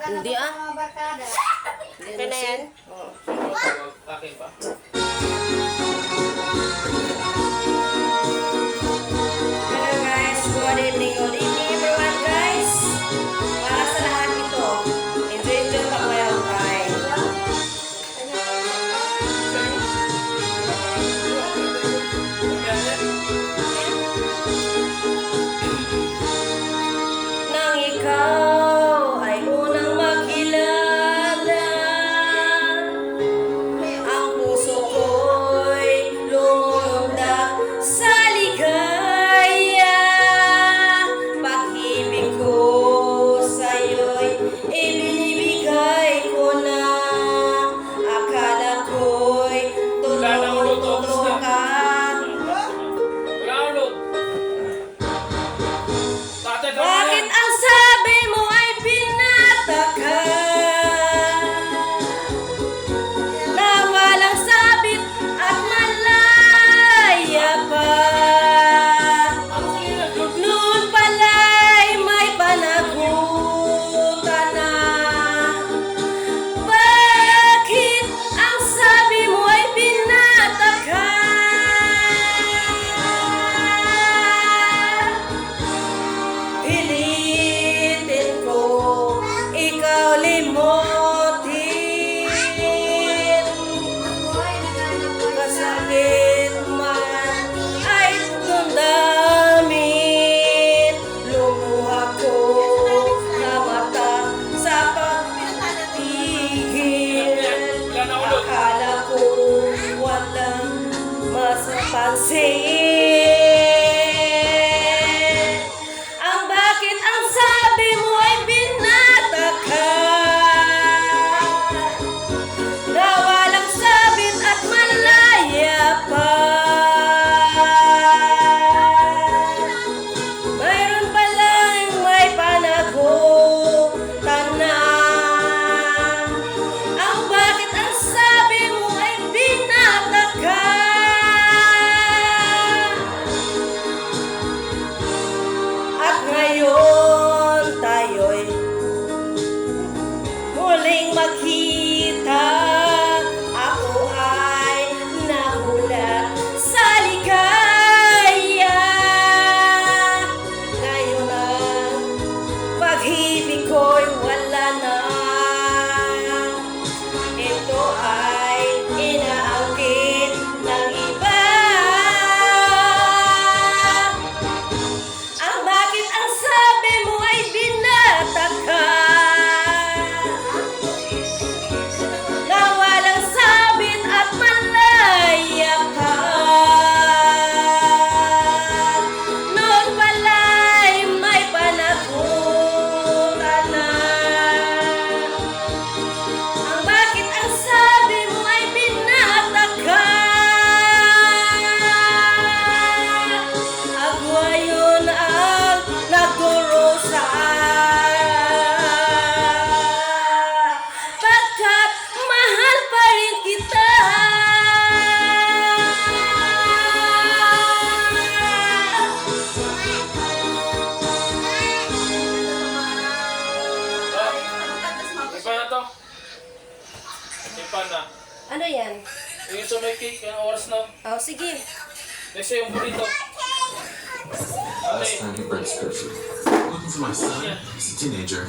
Hindi ah. Okay na yan? Oo. Akin pa. Hello guys, good evening everyone guys. Para sa lahat ito, enjoy pa kayo guys. Nang ikaw ay unang makilala, ang puso ko'y lumulundag sa ligaya. Pag-ibig ko sa'yo'y ibinibigay ko na. Akala ko'y totoo ka. Bakit ang sabi mo ay binata ka? Na walang sabit at malaya pa. Noon pala'y may panagutan na. Bakit ang sabi mo ay binata ka? Pilitin ko ikaw limutin. Masakit man ay damdamin. Lumuha ko na mata sa pagpipigil. Akala ko walang masapansin. Ang bakit ang sabi mo ay binata ka? Na walang sabit at malaya pa. Mayroon palang may panagutan na. Ang bakit ang sabi mo ay binata ka? At ngayon tayo'y muling magkita. Ako ay nahulat sa ligaya. Ngayon ang pag-ibig ko'y wala na. Ito ay inaangkin ng iba. Ang bakit ang sabi mo ay binata ka? Na walang sabit at malaya ka. Noon pala'y may panagutan na. Ang bakit ang sabi mo ay binata ka? Agwayon ang nagdurusa. Pagkat mahal pa rin kita. Ipa na to. Ipa na. Ano yan? Yung sa may cake, yung oras na. Oh, sige. Kasi yung burrito. Last time he breaks scripture. Looking for my son. He's a teenager.